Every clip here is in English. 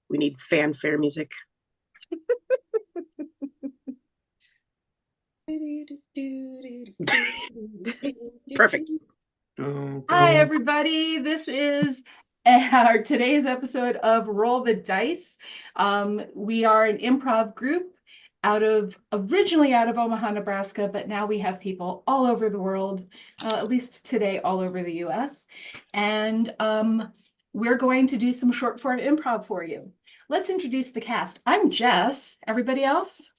We need fanfare music. Perfect. Hi, everybody. This is our today's episode of Roll the Dice. We are an improv group originally out of Omaha, Nebraska, but now we have people all over the world, at least today, all over the US. And we're going to do some short form improv for you. Let's introduce the cast. I'm Jess. Everybody else?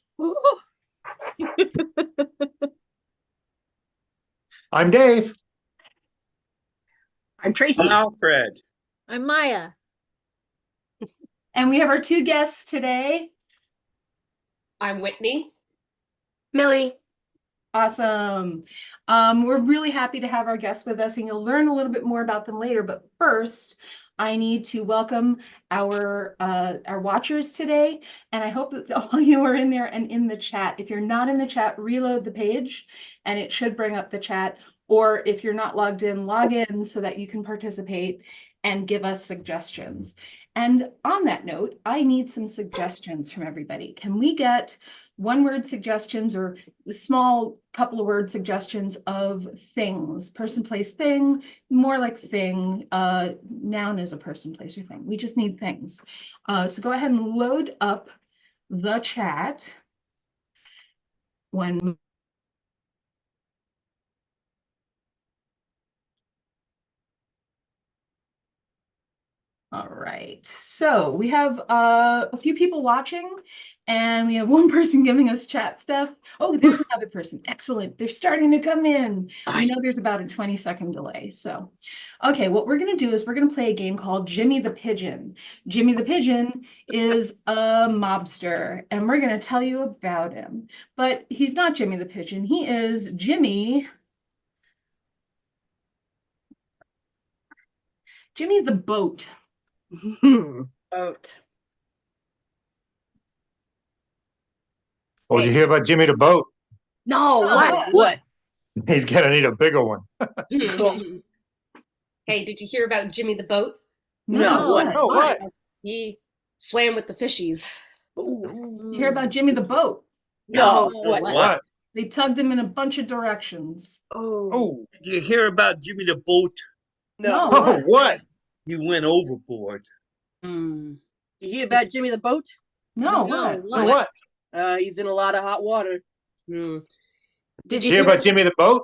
I'm Dave. I'm Tracy. I'm Alfred. I'm Maya. And we have our two guests today. I'm Whitney. Millie. Awesome. We're really happy to have our guests with us, and you'll learn a little bit more about them later. But first, I need to welcome our watchers today, and I hope that all of you are in there and in the chat. If you're not in the chat, reload the page, and it should bring up the chat. Or if you're not logged in, log in so that you can participate and give us suggestions. And on that note, I need some suggestions from everybody. Can we get one-word suggestions or small couple of word suggestions of things? Person, place, thing, more like thing. Noun is a person, place, or thing. We just need things. So go ahead and load up the chat when all right, so we have a few people watching, and we have one person giving us chat stuff. Oh, there's another person. Excellent. They're starting to come in. I know there's about a 20-second delay. So, okay, what we're going to do is we're going to play a game called Jimmy the Pigeon. Jimmy the Pigeon is a mobster, and we're going to tell you about him. But he's not Jimmy the Pigeon. He is Jimmy the Boat. Boat. Oh, did you hear about Jimmy the Boat? No, What? He's gonna need a bigger one. Hey, did you hear about Jimmy the Boat? No, what? Oh, what? He swam with the fishies. You hear about Jimmy the Boat? No, what? What? They tugged him in a bunch of directions. Oh, Did you hear about Jimmy the Boat? No. oh, what? He went overboard. Did you hear about Jimmy the Boat? No. What? He's in a lot of hot water. Did You hear about Jimmy the Boat?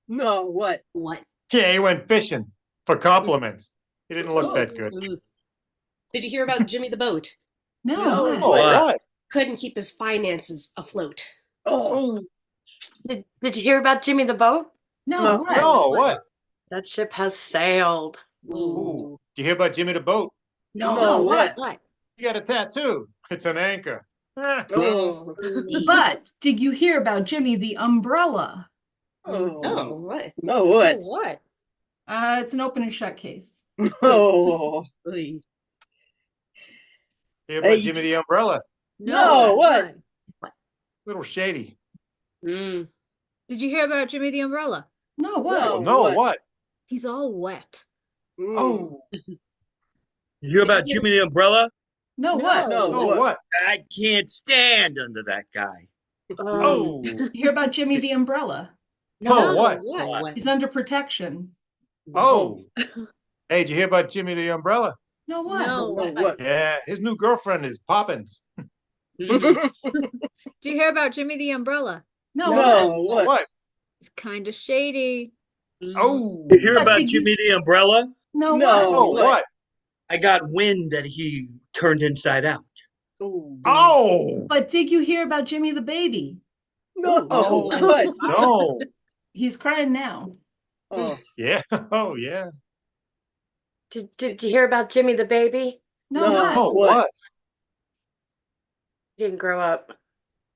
No, what? What? Yeah, he went fishing for compliments. He didn't look that good. Did you hear about Jimmy the Boat? No. Oh, what? Couldn't keep his finances afloat. Oh, Did you hear about Jimmy the Boat? No. No, what? That ship has sailed. Ooh. Did you hear about Jimmy the Boat? no, what? He got a tattoo. It's an anchor. Oh, But did you hear about Jimmy the Umbrella? Oh, what? no, what? What? It's an open and shut case. Oh, Hear about Jimmy the Umbrella? no, what? Little shady. Did you hear about Jimmy the Umbrella? No, what? No. No, what? what? He's all wet. Oh, You hear about Jimmy the Umbrella? No, what? No, no, what? what? I can't stand under that guy. Oh, You hear about Jimmy the Umbrella? no, what? He's under protection. Oh. Hey, did you hear about Jimmy the Umbrella? No, what? No, what? Yeah, his new girlfriend is Poppins. Do you hear about Jimmy the Umbrella? No, No, what? what? What? It's kind of shady. Oh. You hear But about did you- Jimmy the Umbrella? No, No. what? Oh, what? I got wind that he turned inside out. Oh. But did you hear about Jimmy the Baby? No, Oh. what? No. He's crying now. Oh, Yeah. Oh, yeah. Did you hear about Jimmy the baby? No, No. what? Oh, What? what? He didn't grow up.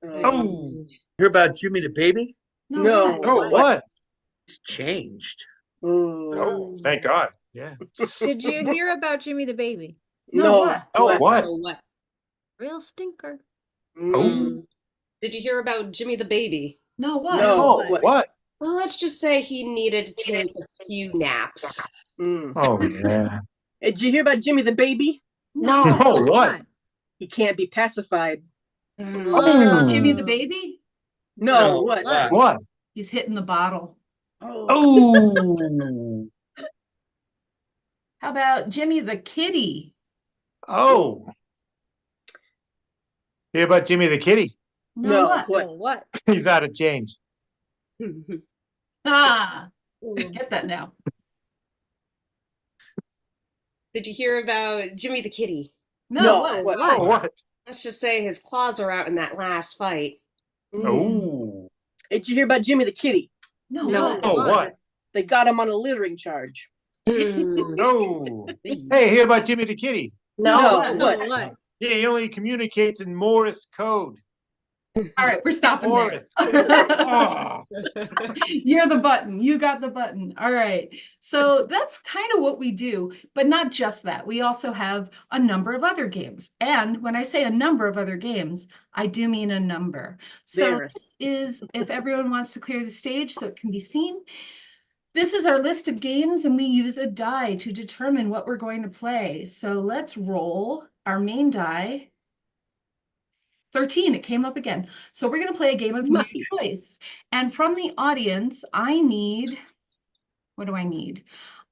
Oh. Hear about Jimmy the baby? No. what? Oh, what? He's changed. Oh, thank God. Yeah. Did you hear about Jimmy the baby? No, what? Oh, what? Oh, what? Real stinker. Oh. Did you hear about Jimmy the baby? No, what? No. Oh, what? what? Well, let's just say he needed to take a few naps. Mm. Oh, yeah. Did you hear about Jimmy the baby? No. Oh, what? He can't be pacified. Oh. Jimmy the baby? No, No, what? what? What? He's hitting the bottle. Oh. Oh. How about Jimmy the kitty? Oh. Hear about Jimmy the kitty? No, No, what? what? Oh, what? He's out of change. Ah, get that now. Did you hear about Jimmy the kitty? No, No, what? what? Oh, what? Let's just say his claws are out in that last fight. Oh. Did you hear about Jimmy the kitty? No, No. what? Oh, what? They got him on a littering charge. No. Hey, hear about Jimmy the kitty? No, what? what? Oh, what? Yeah, he only communicates in Morse code. All right, we're stopping there. Morse. Oh. You're the button. You got the button. All right. So that's kind of what we do, but not just that. We also have a number of other games. And when I say a number of other games, I do mean a number. So There. this is, if everyone wants to clear the stage so it can be seen, this is our list of games, and we use a die to determine what we're going to play. So let's roll our main die. 13, it came up again. So we're going to play a game of new Lucky. choice. And from the audience, I need, what do I need?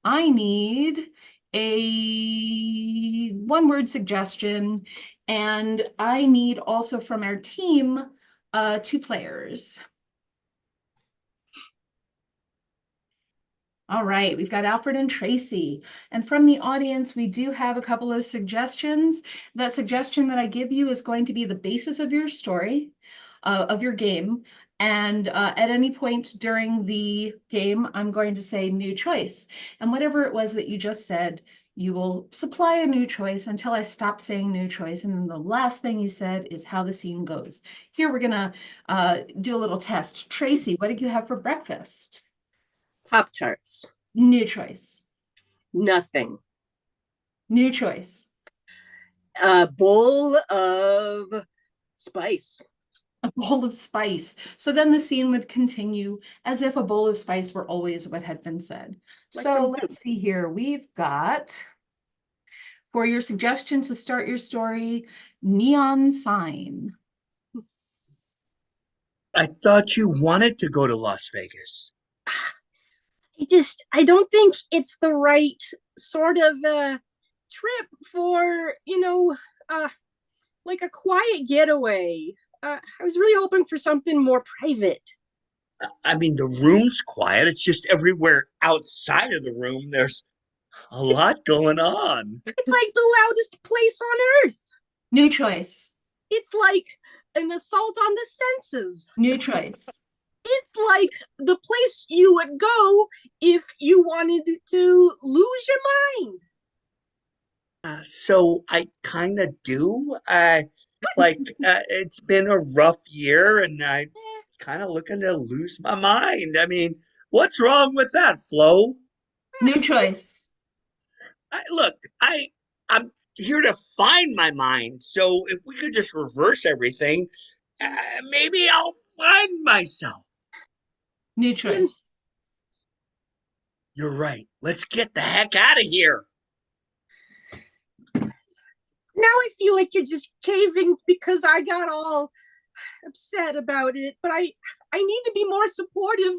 I need a one-word suggestion, and I need also from our team 2 players. All right, we've got Alfred and Tracy. And from the audience, we do have a couple of suggestions. That suggestion that I give you is going to be the basis of your story, of your game. And at any point during the game, I'm going to say new choice. And whatever it was that you just said, you will supply a new choice until I stop saying new choice. And then the last thing you said is how the scene goes. Here, we're gonna do a little test. Tracy, what did you have for breakfast? Pop-Tarts. New choice. Nothing. New choice. A bowl of spice. A bowl of spice. So then the scene would continue as if a bowl of spice were always what had been said. Like So from let's see here. We've got, for your suggestion to start your story, neon sign. I thought you wanted to go to Las Vegas. I don't think it's the right sort of trip for, like a quiet getaway. I was really hoping for something more private. I mean, the room's quiet. It's just everywhere outside of the room, there's a lot going on. It's like the loudest place on earth. New choice. It's like an assault on the senses. New choice. It's like the place you would go if you wanted to lose your mind. So I kind of do. It's been a rough year, and I kind of looking to lose my mind. I mean, what's wrong with that, Flo? New choice. I'm here to find my mind. So if we could just reverse everything, maybe I'll find myself. New choice. You're right. Let's get the heck out of here. Now I feel like you're just caving because I got all upset about it, but I need to be more supportive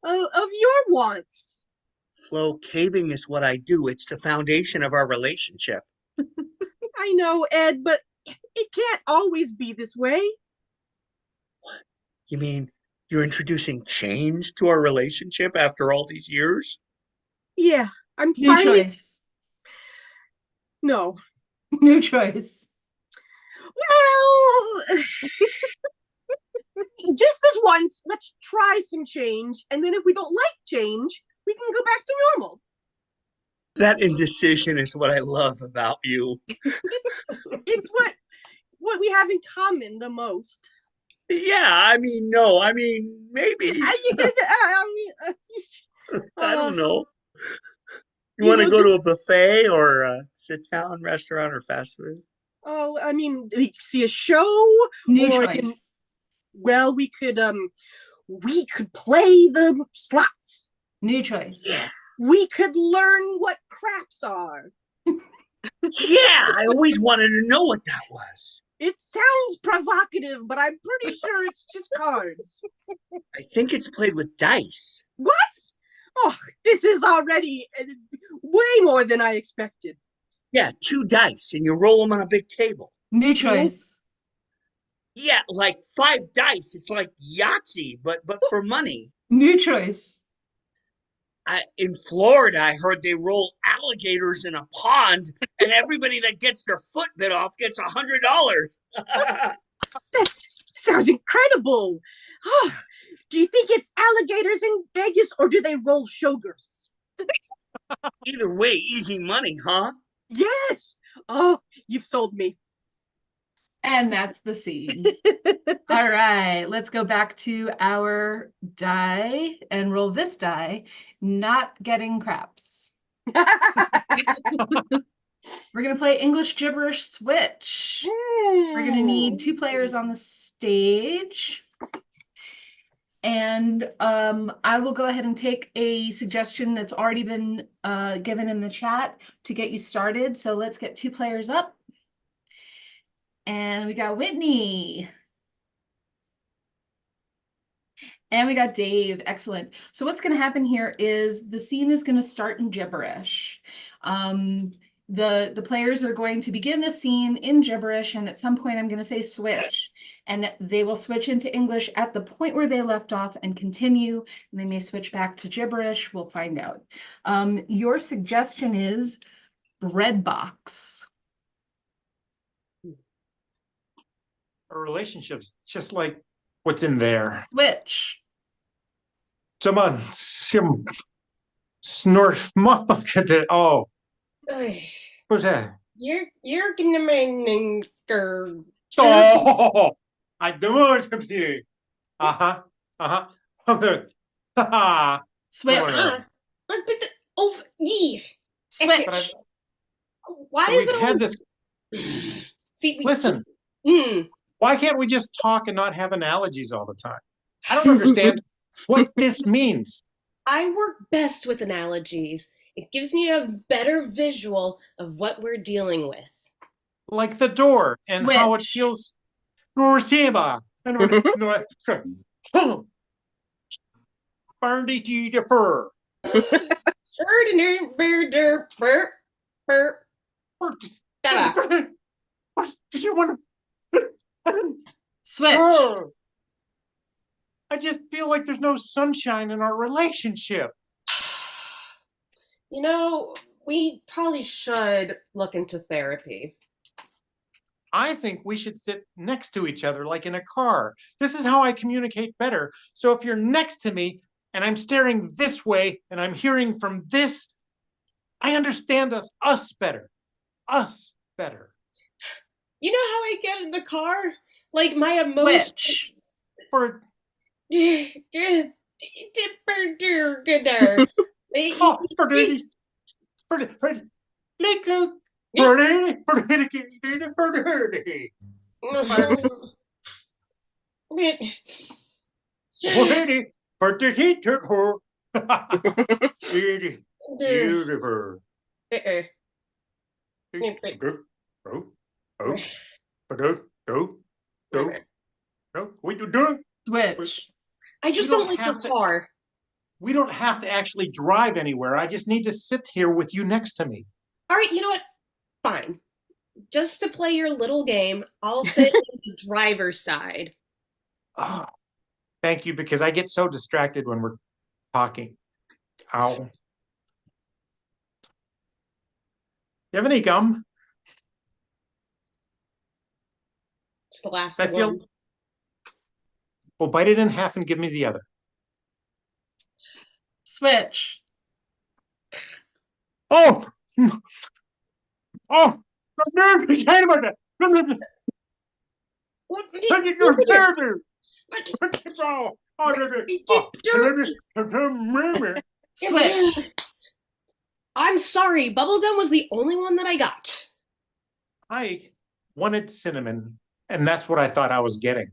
of your wants. Flo, caving is what I do. It's the foundation of our relationship. I know, Ed, but it can't always be this way. You mean you're introducing change to our relationship after all these years? Yeah, I'm New finally. choice. No. New choice. Well, just this once, let's try some change, and then if we don't like change, we can go back to normal. That indecision is what I love about you. It's what we have in common the most. Yeah, maybe. I I don't know. You want to know, go to this- a buffet or a sit-down restaurant or fast food? Oh, I mean, we could see a show, New or choice. well, we could play the slots. New choice. Yeah. We could learn what craps are. Yeah, I always wanted to know what that was. It sounds provocative, but I'm pretty sure it's just cards. I think it's played with dice. What? Oh, this is already way more than I expected. Yeah, 2 dice, and you roll them on a big table. New choice. Yeah, like 5 dice. It's like Yahtzee, but for money. New choice. In Florida, I heard they roll alligators in a pond, and everybody that gets their foot bit off gets $100. That sounds incredible. Oh, do you think it's alligators in Vegas, or do they roll showgirls? Either way, easy money, huh? Yes. Oh, you've sold me. And that's the scene. All right, let's go back to our die and roll this die, not getting craps. We're going to play English gibberish switch. We're going to need 2 players on the stage. And I will go ahead and take a suggestion that's already been given in the chat to get you started. So let's get 2 players up. And we got Whitney. And we got Dave. Excellent. So what's going to happen here is the scene is going to start in gibberish. The players are going to begin the scene in gibberish, and at some point I'm going to say switch, and they will switch into English at the point where they left off and continue, and they may switch back to gibberish. We'll find out. Your suggestion is bread box. Our relationship's just like what's in there. Switch. Someone snort muffin. Oh, Ugh, what's that? you're gonna make Oh, I don't want to be. Uh-huh. Ha Switch. but oh, yeah. Switch. Why So is we've it had always... this. See, Listen, Mm, why can't we just talk and not have analogies all the time? I don't understand what this means. I work best with analogies. It gives me a better visual of what we're dealing with. Like the door and how it Switch. feels. Roseba and Barney G. defer. What did you want to? Switch. I just feel like there's no sunshine in our relationship. You know, we probably should look into therapy. I think we should sit next to each other like in a car. This is how I communicate better. So if you're next to me and I'm staring this way and I'm hearing from this, I understand us better. Us better. You know how I get in the car? Like my emotions. Switch. For what you doing? Switch. I just You don't don't like your have to- car. We don't have to actually drive anywhere. I just need to sit here with you next to me. All right, you know what? Fine. Just to play your little game, I'll sit on the driver's side. Oh, thank you, because I get so distracted when we're talking. Ow. You have any gum? It's the last I feel. one. Well, bite it in half and give me the other. Switch. Oh! Oh! What? What? Switch. I'm sorry, bubblegum was the only one that I got. I wanted cinnamon, and that's what I thought I was getting.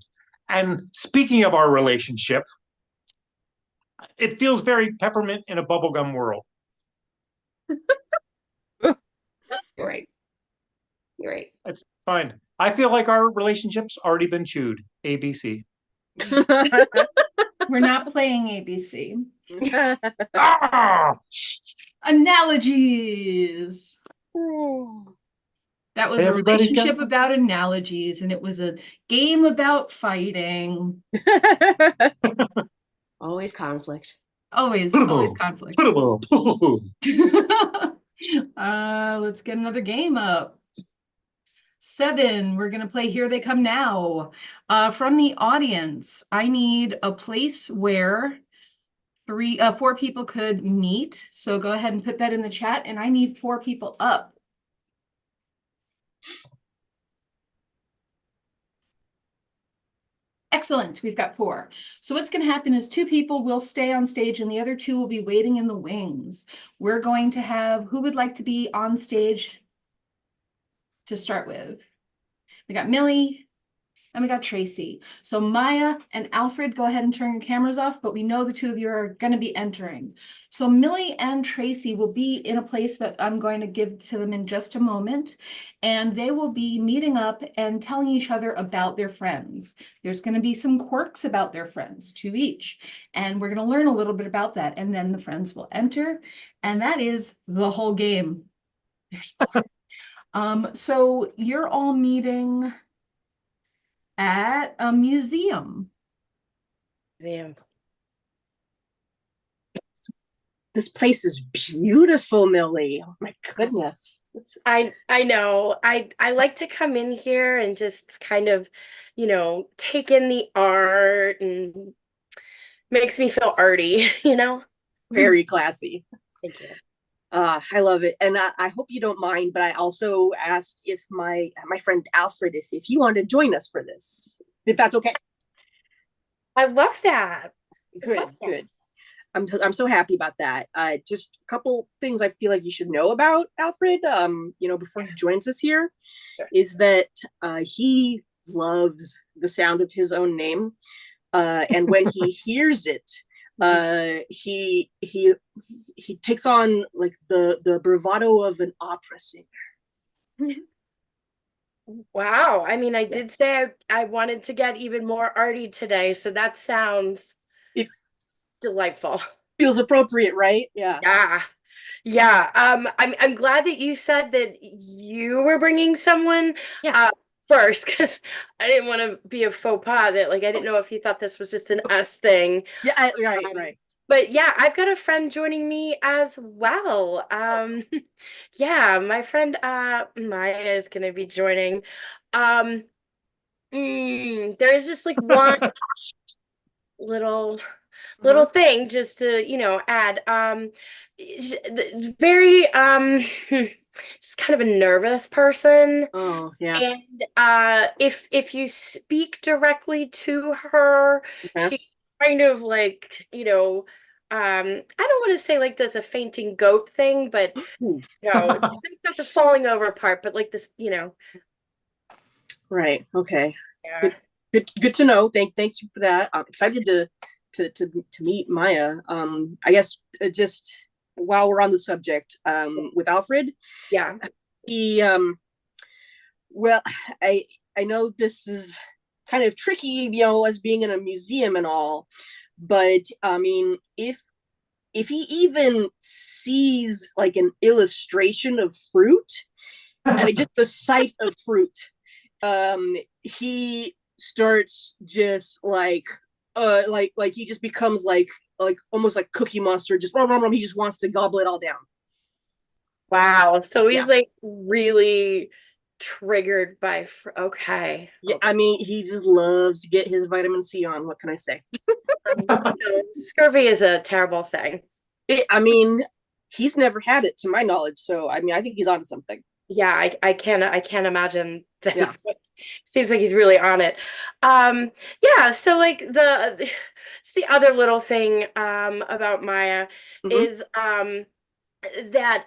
And speaking of our relationship, it feels very peppermint in a bubblegum world. You're right. You're right. It's fine. I feel like our relationship's already been chewed. ABC. We're not playing ABC. Ah! Analogies. That was Hey, a everybody, relationship about analogies, and it was a game about fighting. Always conflict. Always Put-a-boom. conflict. Put-a-boom. Let's get another game up. 7, we're gonna play Here They Come Now. From the audience, I need a place where 4 people could meet. So go ahead and put that in the chat, and I need 4 people up. Excellent, we've got 4. So what's going to happen is 2 people will stay on stage and the other 2 will be waiting in the wings. We're going to have, who would like to be on stage to start with? We got Millie and we got Tracy. So Maya and Alfred, go ahead and turn your cameras off, but we know the 2 of you are going to be entering. So Millie and Tracy will be in a place that I'm going to give to them in just a moment, and they will be meeting up and telling each other about their friends. There's going to be some quirks about their friends, 2 each, and we're going to learn a little bit about that, and then the friends will enter, and that is the whole game. So you're all meeting at a museum. This place is beautiful, Millie. Oh my goodness. I know. I like to come in here and just kind of, take in the art, and makes me feel arty, Very classy. Thank you. I love it. And I hope you don't mind, but I also asked if my friend Alfred, if he wanted to join us for this, if that's okay. I love that. Good. I'm so happy about that. Just a couple things I feel like you should know about Alfred, before he joins us here, is that he loves the sound of his own name. And when he hears it, he takes on like the bravado of an opera singer. Wow. I mean, I did say I wanted to get even more arty today, so that sounds delightful. Feels appropriate, right? Yeah. Yeah. I'm glad that you said that you were bringing someone first, because I didn't want to be a faux pas that I didn't know if you thought this was just an us thing. Yeah, right. But yeah, I've got a friend joining me as well. Yeah, my friend Maya is gonna be joining. There is just one little thing just to add. Very just kind of a nervous person. Oh yeah. And if you speak directly to her, she kind of I don't want to say does a fainting goat thing, but it's not the falling over part, but this, Right. Okay. Yeah. Good to know. Thanks for that. I'm excited to meet Maya. I guess just while we're on the subject, with Alfred. Yeah. He well, I know this is kind of tricky, as being in a museum and all, but I mean, if he even sees an illustration of fruit, just the sight of fruit, he starts just he just becomes almost like Cookie Monster, just he just wants to gobble it all down. Wow. So he's really triggered by okay. Yeah, I mean, he just loves to get his vitamin C on. What can I say? Scurvy is a terrible thing. I mean, he's never had it to my knowledge, so I mean, I think he's onto something. Yeah, I can't imagine that. Yeah. Seems like he's really on it. Yeah, so the other little thing about Maya is that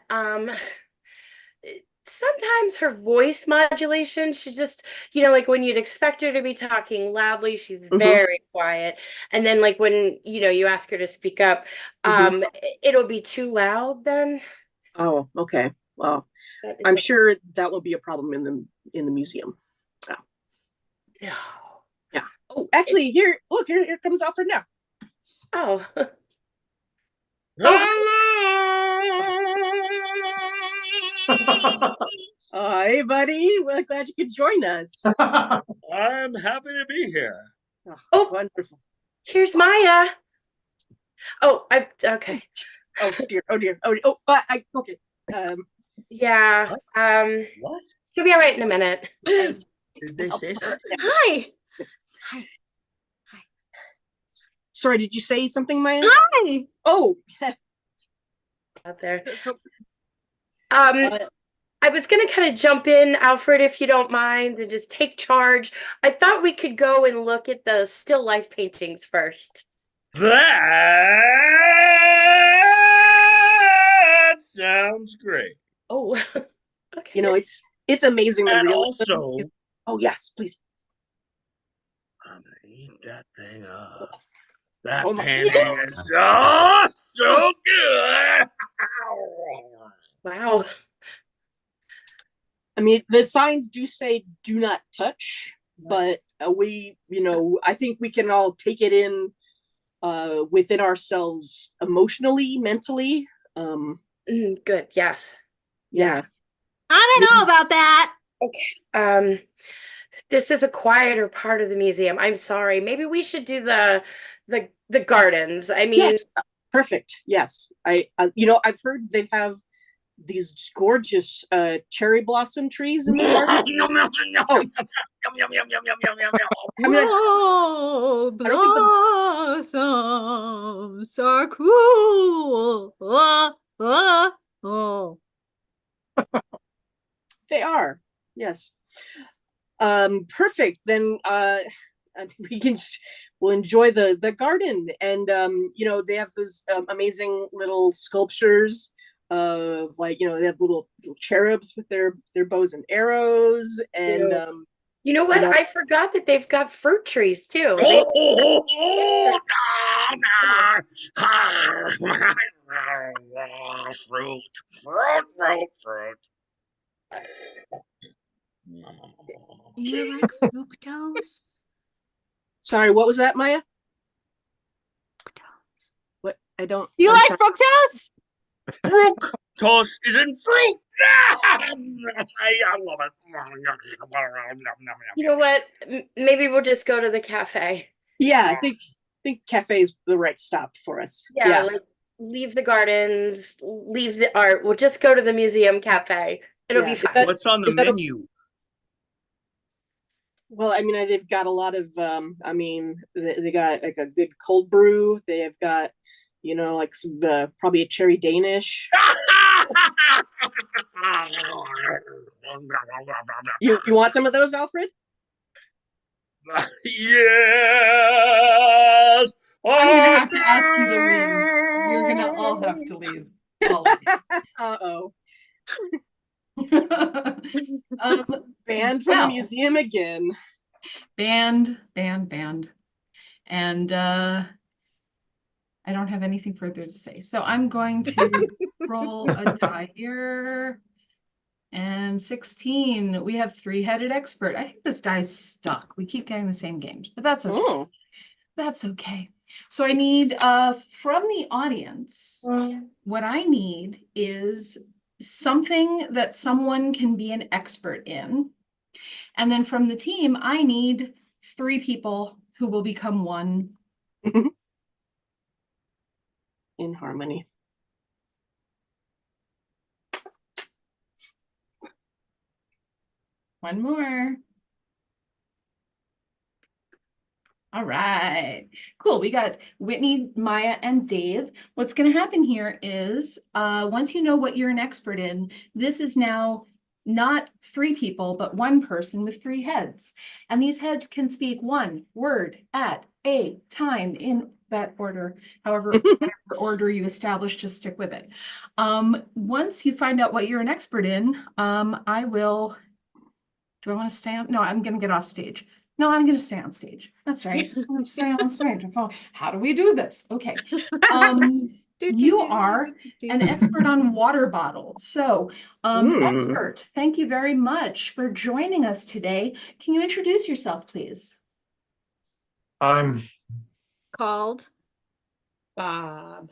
sometimes her voice modulation, she just, like when you'd expect her to be talking loudly, she's very quiet. And then like when, you ask her to speak up, it'll be too loud then. Oh, okay. Well, But I'm it's sure that will be a problem in the museum. Oh. no. Yeah. Oh, actually, here comes Alfred now. Oh. Hey, buddy. Well, glad you could join us. I'm happy to be here. Oh. Wonderful. Here's Maya. Oh, okay. Oh dear. Okay. Okay. Yeah. What? She'll be all right in a minute. Did they say something? Hi. Sorry, did you say something, Maya? Hi. Oh. Out there. So, I was gonna kind of jump in, Alfred, if you don't mind, and just take charge. I thought we could go and look at the still life paintings first. That sounds great. Oh, okay. it's amazing the And realism. also, Oh yes, please. I'm gonna eat that thing up. That Oh my- painting is so good. Wow. I mean, the signs do say "do not touch," but I think we can all take it in within ourselves emotionally, mentally. Good. Yes. Yeah. I don't know about that. This is a quieter part of the museum. I'm sorry. Maybe we should do the gardens. I mean, Yes. Perfect. Yes. I've heard they have these gorgeous cherry blossom trees in the garden. Oh. Whoa, blossoms are cool. Oh. They are. Yes. Perfect. Then we'll enjoy the garden, and they have those amazing little sculptures of they have little cherubs with their bows and arrows, and you know what? I forgot that they've got fruit trees too. Fruit. You like fructose? Sorry, what was that, Maya? What? I don't. You like fructose? Fructose is in fruit. I love it. You know what? Maybe we'll just go to the cafe. Yeah, I think cafe is the right stop for us. Yeah. Like leave the gardens, leave the art. We'll just go to the museum cafe. It'll be fine. What's on the menu? Well, I mean, they've got a lot of. They got like a good cold brew. They have got, like some probably a cherry Danish. You want some of those, Alfred? Yes. I'm gonna have to ask you to leave. You're gonna all have to leave. Uh-oh. Banned from the well, museum again. Banned. And I don't have anything further to say. So I'm going to roll a die here. And 16. We have three-headed expert. I think this die's stuck. We keep getting the same games, but that's okay. Oh. That's okay. So I need from the audience, what I need is something that someone can be an expert in. And then from the team, I need 3 people who will become one. In harmony. One more. All right, cool. We got Whitney, Maya, and Dave. What's going to happen here is once you know what you're an expert in, this is now not 3 people, but 1 person with 3 heads. And these heads can speak 1 word at a time in that order, however whatever order you establish, just stick with it. Once you find out what you're an expert in, I will, do I want to stay on? No, I'm going to get off stage. No, I'm going to stay on stage. That's right. I'm going to stay on stage. How do we do this? Okay. You are an expert on water bottles. So, expert, thank you very much for joining us today. Can you introduce yourself, please? I'm Called Bob.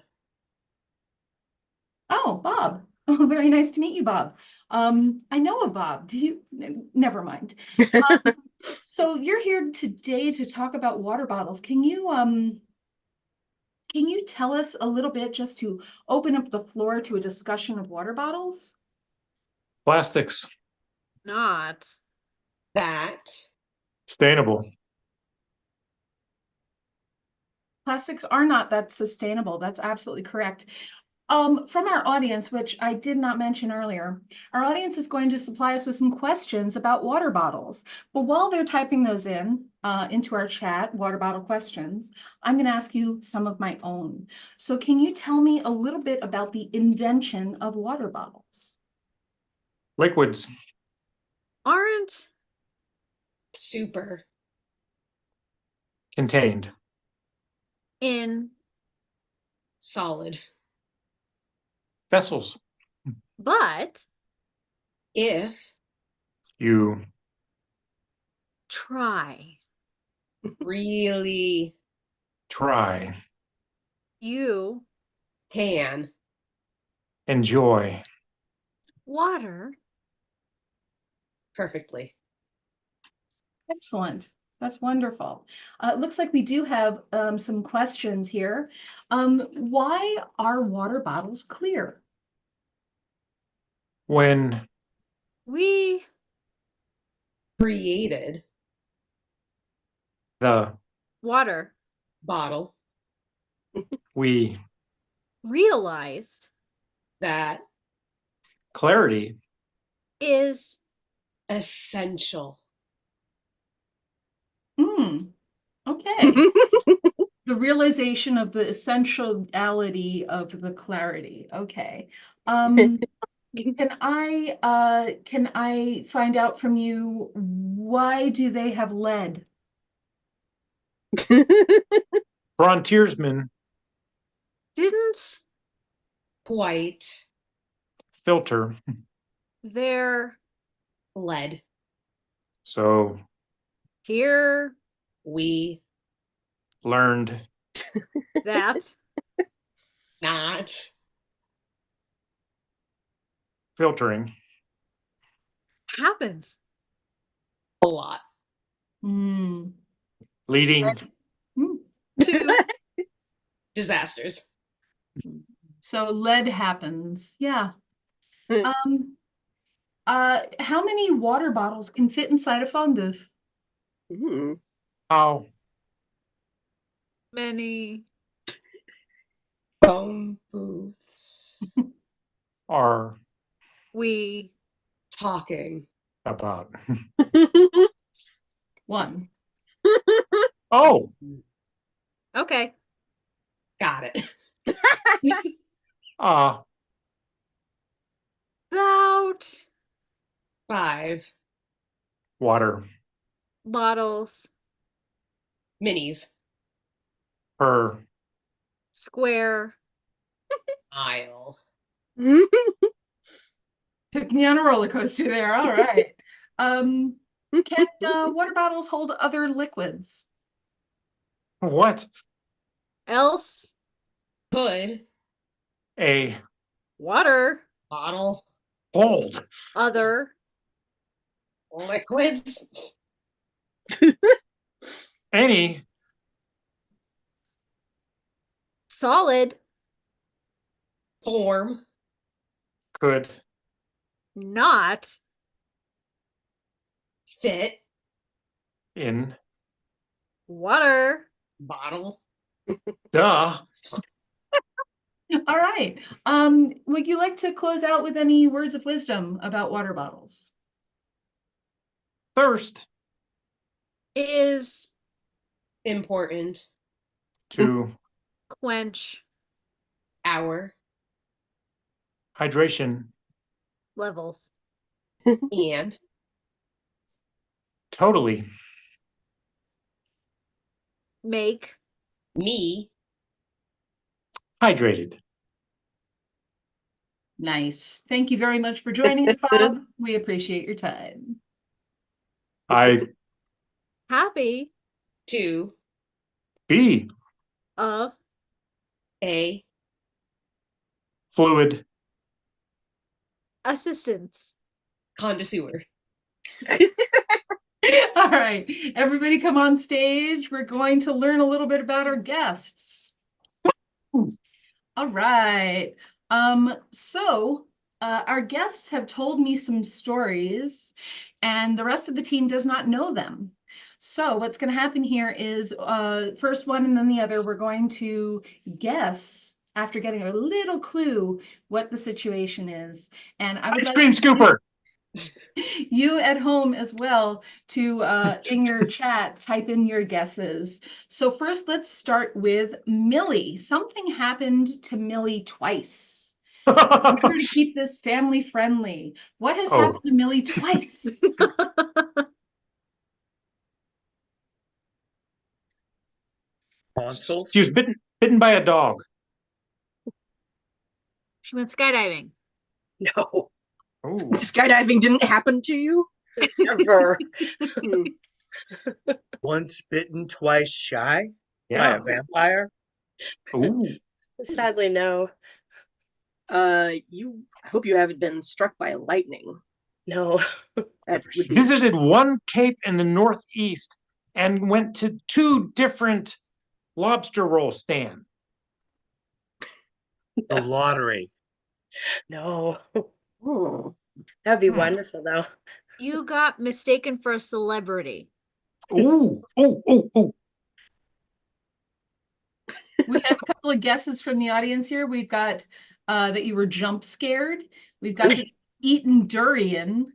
Oh, Bob. Oh, very nice to meet you, Bob. I know a Bob. Do you? Never mind. So you're here today to talk about water bottles. Can you tell us a little bit just to open up the floor to a discussion of water bottles? plastics, not That. sustainable. Plastics are not that sustainable. That's absolutely correct. From our audience, which I did not mention earlier, our audience is going to supply us with some questions about water bottles. But while they're typing those into our chat, water bottle questions, I'm going to ask you some of my own. So can you tell me a little bit about the invention of water bottles? Liquids, aren't Super. contained. in Solid. Vessels, but If you try. really try, You can. enjoy. water Perfectly. Excellent. That's wonderful. It looks like we do have some questions here. Why are water bottles clear? When we Created the water bottle we realized that clarity is essential. Okay. The realization of the essentiality of the clarity. Okay. Can I find out from you, why do they have lead? frontiersmen didn't Quite filter. their lead. So here We learned that not filtering. happens a lot. Hmm. Leading to Disasters. So lead happens. Yeah. How many water bottles can fit inside a phone booth? how many Phone booths. are we Talking. about. One. Oh, okay Got it. about 5 water bottles minis. per square Aisle. Took me on a roller coaster there. All right. Can water bottles hold other liquids? what? else Could A water bottle hold other liquids. any solid Form. could not Fit. in water Bottle. duh. All right. Would you like to close out with any words of wisdom about water bottles? Thirst is Important. 2. Quench. Hour. Hydration. Levels. And. Totally. Make. Me. Hydrated. Nice. Thank you very much for joining us, Bob. We appreciate your time. I Happy. To. be Of. A. fluid. Assistance. Connoisseur. All right, everybody come on stage. We're going to learn a little bit about our guests. All right. Our guests have told me some stories and the rest of the team does not know them. So what's going to happen here is first one and then the other, we're going to guess after getting a little clue what the situation is. And I would Ice like cream scooper. you at home as well to in your chat type in your guesses. So first let's start with Millie. Something happened to Millie twice. Remember to keep this family friendly. What has happened to Millie twice? Tonsils? She was bitten by a dog. She went skydiving. No, Oh. Skydiving didn't happen to you? never. Once bitten, twice shy? By Yeah. a vampire? Ooh. Sadly, no. I hope you haven't been struck by lightning. No. That would be Visited one cape in the Northeast and went to 2 different lobster roll stands. The lottery. No. Oh. That'd be Hmm. wonderful, though. You got mistaken for a celebrity. Ooh, ooh, ooh, ooh. We have a couple of guesses from the audience here. We've got that you were jump scared. We've got that you've eaten durian.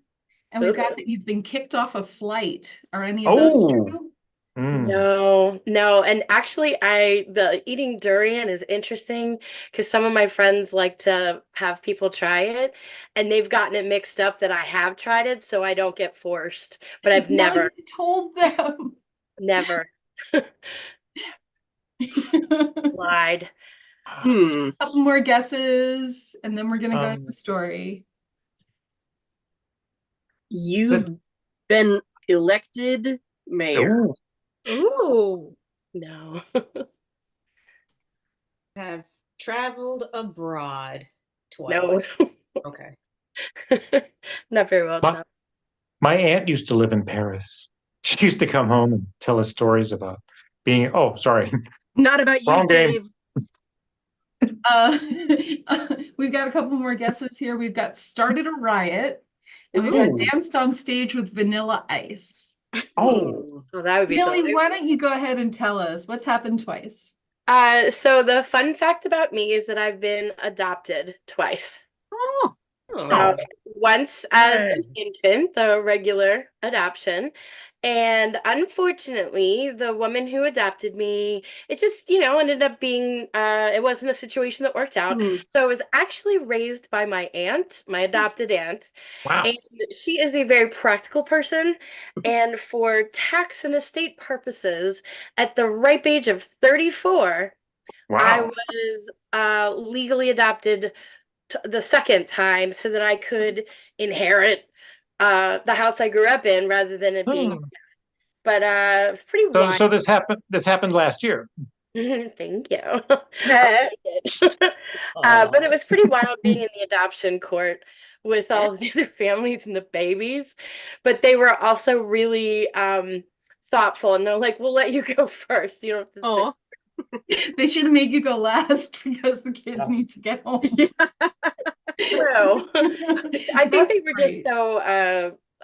And we've got that you've been kicked off a flight. Are any of those true? No. And actually, the eating durian is interesting because some of my friends like to have people try it, and they've gotten it mixed up that I have tried it, so I don't get forced. But I've never told them. Never lied. A couple more guesses, and then we're gonna go to the story. You've been elected mayor. Ooh. No. Have traveled abroad twice. No. Okay. Not very well traveled. My aunt used to live in Paris. She used to come home and tell us stories about being, oh, sorry. Not about you, Wrong game. Dave. We've got a couple more guesses here. We've got started a riot, and we've got danced on stage with Vanilla Ice. Oh, that would be Millie, totally. why don't you go ahead and tell us what's happened twice? So the fun fact about me is that I've been adopted twice. Oh. So once as an infant, the regular adoption, and unfortunately, the woman who adopted me, it just, ended up being, it wasn't a situation that worked out. So I was actually raised by my aunt, my adopted aunt. Wow. And she is a very practical person. And for tax and estate purposes, at the ripe age of 34, I was legally adopted the second time so that I could inherit the house I grew up in rather than it being. But it was pretty wild. So this happened last year. Thank you. But it was pretty wild being in the adoption court with all of the other families and the babies. But they were also really thoughtful, and they're like, "We'll let you go first. You don't have to sit." They should have made you go last because the kids need to get home. No. I think they were just so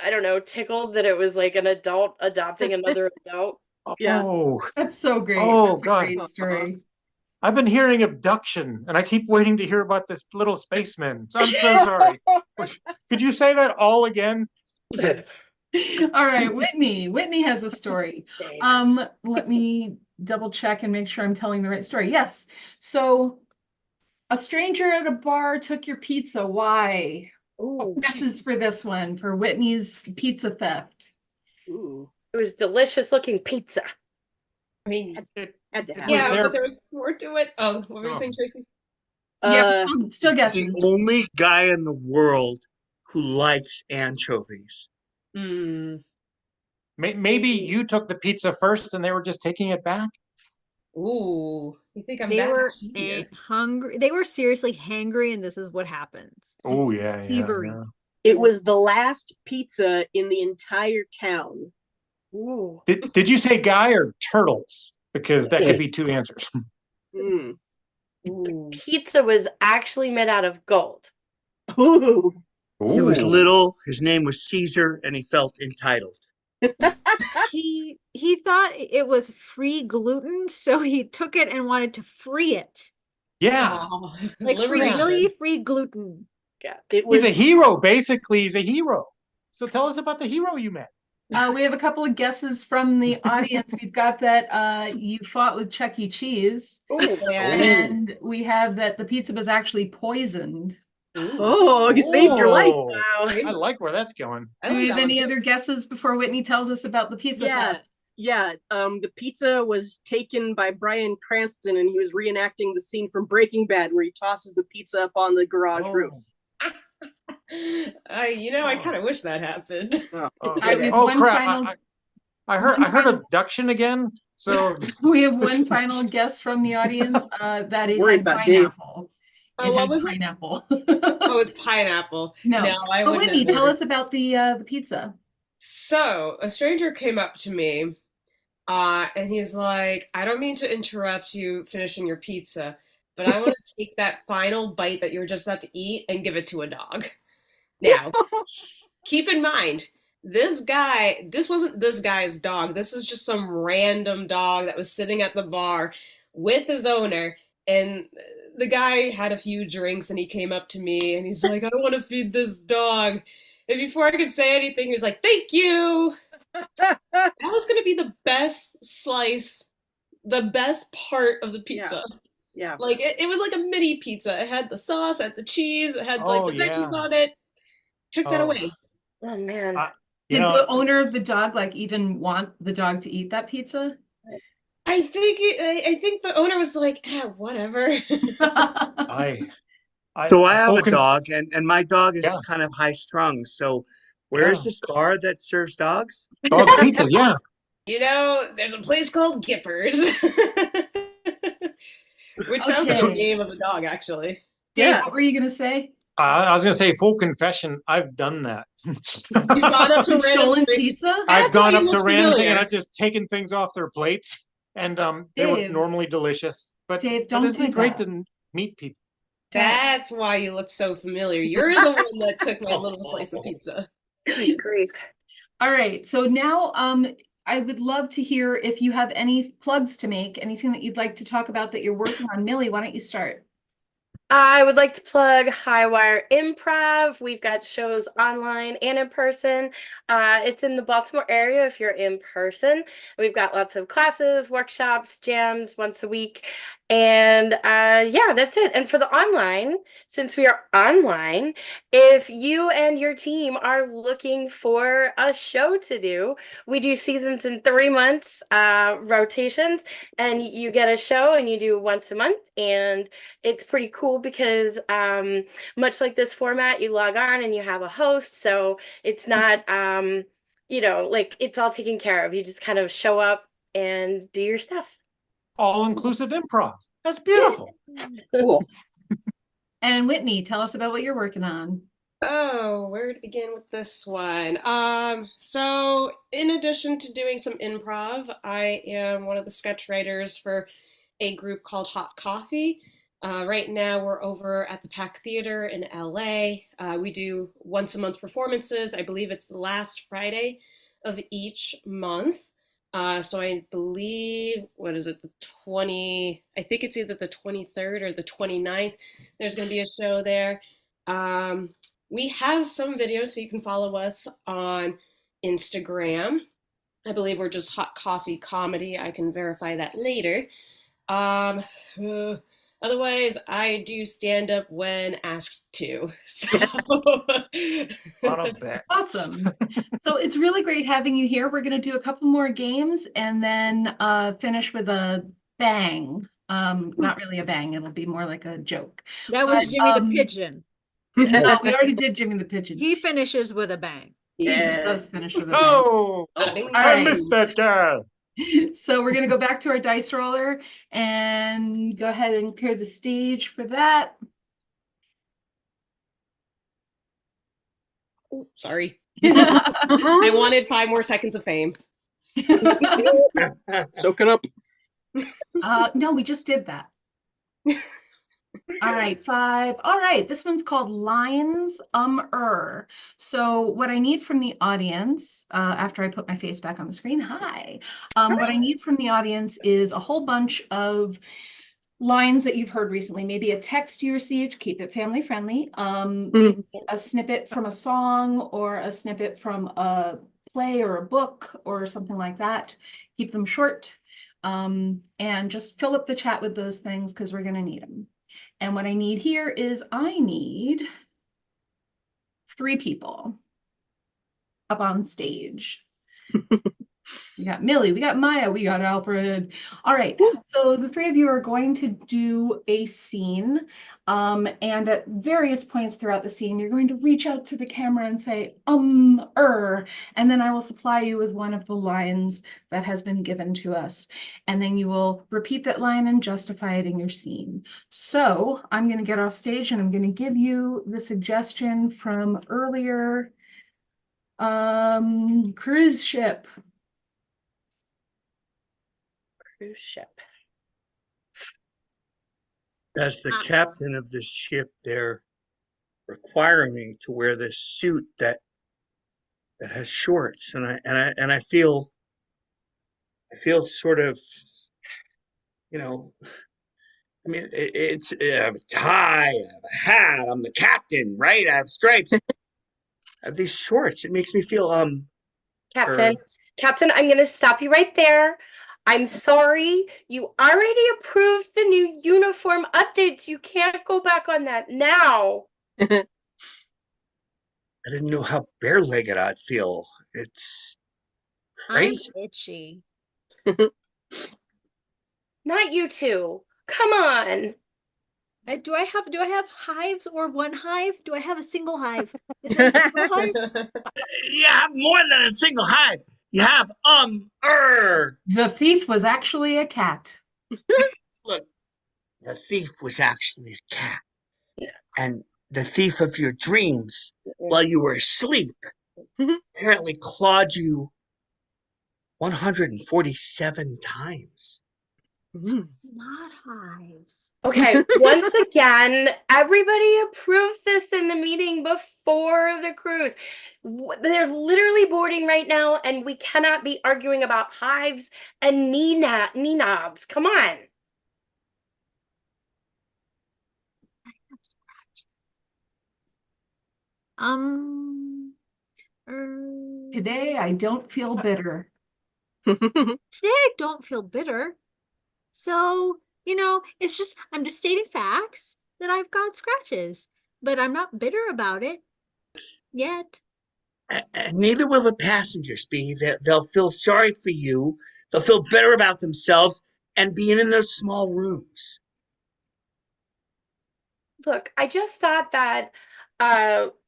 I don't know, tickled that it was like an adult adopting another adult. Yeah. Oh, that's so great. Oh, that's God. a great story. I've been hearing abduction, and I keep waiting to hear about this little spaceman. So I'm so sorry. Could you say that all again? All right, Whitney. Whitney has a story. Let me double check and make sure I'm telling the right story. Yes. So a stranger at a bar took your pizza. Why? Ooh, Guesses for this one for Whitney's pizza theft. Ooh, it was delicious looking pizza. I mean, had to It have. was yeah, there- but there was more to it. Oh, what were you Oh. saying, Tracy? Yeah, Uh, still The guessing. only guy in the world who likes anchovies. Hmm. Maybe you took the pizza first and they were just taking it back. Ooh, you think I'm They that were mischievous? hungry. They were seriously hangry, and this is what happens. Oh yeah, Thievery. it was the last pizza in the entire town. Ooh. Did you say guy or turtles? Because that could be two answers. Mm. Ooh. Pizza was actually made out of gold. Ooh. He was Ooh. little, his name was Caesar, and he felt entitled. He thought it was free gluten, so he took it and wanted to free it. Yeah, Oh, Like free liberation. Millie, free gluten. Yeah. It he's was a hero. Basically, he's a hero. So tell us about the hero you met. We have a couple of guesses from the audience. We've got that you fought with Chuck E. Cheese, Ooh. Yeah. and we have that the pizza was actually poisoned. oh, he saved your life. Oh, Wow. I like where that's going. I Do like we that have one any too. other guesses before Whitney tells us about the pizza Yeah. theft? Yeah, the pizza was taken by Bryan Cranston, and he was reenacting the scene from Breaking Bad where he tosses the pizza up on the garage roof. I kind of wish that happened. Oh, All right, we have Oh one crap! final. I heard one final- abduction again. So We have one final guess from the audience. That it Worried had about Dave. pineapple. Oh, It what had was it? pineapple. Oh, it was pineapple. No. No, I But wouldn't Whitney, have tell never- us about the pizza. So, a stranger came up to me, and he's like, I don't mean to interrupt you finishing your pizza, but I want to take that final bite that you were just about to eat and give it to a dog. Now, keep in mind, this wasn't this guy's dog. This is just some random dog that was sitting at the bar with his owner. And the guy had a few drinks and he came up to me and he's like, I don't want to feed this dog. And before I could say anything, he was like, thank you. That was going to be the best slice, the best part of the pizza. Yeah. Like, it was like a mini pizza. It had the sauce, it had the cheese, it had like Oh, the veggies yeah. on it. Took that Oh. away. Oh man. You Did know, the owner of the dog like even want the dog to eat that pizza? I think the owner was like, whatever. I So I have a full dog, and my dog is Yeah. kind of high strung. So where is Yeah. this bar that serves dogs? dog pizza. Yeah. There's a place called Gipper's. Which sounds like Okay. the name of a dog, actually. Dave, Yeah. what were you gonna say? I was gonna say full confession. I've done that. You've gone up to You random stolen strangers. pizza? I've That's why gone you up to look random thing familiar. and I've just taken things off their plates, and they were Dave. normally delicious. But Dave, but don't isn't do it great that. to meet people? That's why you look so familiar. You're the one that took my little slice of pizza. Good grief. All right. So now I would love to hear if you have any plugs to make, anything that you'd like to talk about that you're working on. Millie, why don't you start? I would like to plug Highwire Improv. We've got shows online and in person. It's in the Baltimore area if you're in person. We've got lots of classes, workshops, jams once a week. And yeah, that's it. And for the online, since we are online, if you and your team are looking for a show to do, we do seasons in 3 months, rotations, and you get a show and you do once a month. And it's pretty cool because much like this format, you log on and you have a host, so it's not like it's all taken care of. You just kind of show up and do your stuff. All inclusive improv. That's beautiful. Cool. And Whitney, tell us about what you're working on. Oh, where to begin with this one? So in addition to doing some improv, I am one of the sketch writers for a group called Hot Coffee. Right now we're over at the Pack Theater in LA. We do once a month performances. I believe it's the last Friday of each month. So I believe, what is it, I think it's either the 23rd or the 29th. There's going to be a show there. We have some videos, so you can follow us on Instagram. I believe we're just Hot Coffee Comedy. I can verify that later. Um, uh, Otherwise, I do stand up when asked to. So, On a bet. Awesome. So it's really great having you here. We're going to do a couple more games and then finish with a bang. Not really a bang, it'll be more like a joke. That was Jimmy the Pigeon. No, we already did Jimmy the Pigeon. He finishes with a bang. He Yeah. does finish with a bang. Oh, Bing, I right. missed that guy. So we're going to go back to our dice roller and go ahead and clear the stage for that. oh, sorry. I wanted 5 more seconds of fame. Soak it up. No, we just did that. All right, 5. All right, this one's called Lines, So what I need from the audience, after I put my face back on the screen, hi. What I need from the audience is a whole bunch of lines that you've heard recently, maybe a text you received, keep it family friendly, maybe a snippet from a song or a snippet from a play or a book or something like that. Keep them short, and just fill up the chat with those things because we're going to need them. And what I need here is I need 3 people up on stage. We got Millie, we got Maya, we got Alfred. All right, so the 3 of you are going to do a scene, and at various points throughout the scene, you're going to reach out to the camera and say, and then I will supply you with one of the lines that has been given to us. And then you will repeat that line and justify it in your scene. So I'm going to get off stage and I'm going to give you the suggestion from earlier, cruise ship. Cruise ship. As the captain of this ship, they're requiring me to wear this suit that has shorts, and I feel sort of, you know, I mean, it's I have a tie, I have a hat, I'm the captain, right? I have stripes. I have these shorts. It makes me feel Captain, Captain, I'm going to stop you right there. I'm sorry. You already approved the new uniform updates. You can't go back on that now. I didn't know how bare-legged I'd feel. It's I'm crazy. itchy. Not you two. Come on. Do I have hives or one hive? Do I have a single hive? Is there a single hive? You have more than a single hive. You have The thief was actually a cat. Look, the thief was actually a cat. And the thief of your dreams, while you were asleep, apparently clawed you 147 times. It's not hives. Okay, once again, everybody approved this in the meeting before the cruise. They're literally boarding right now, and we cannot be arguing about hives and knobs. Come on. Today, I don't feel bitter. Today I don't feel bitter. So, it's just, I'm just stating facts that I've got scratches, but I'm not bitter about it yet. And neither will the passengers be. They'll feel sorry for you. They'll feel better about themselves and being in those small rooms. Look, I just thought that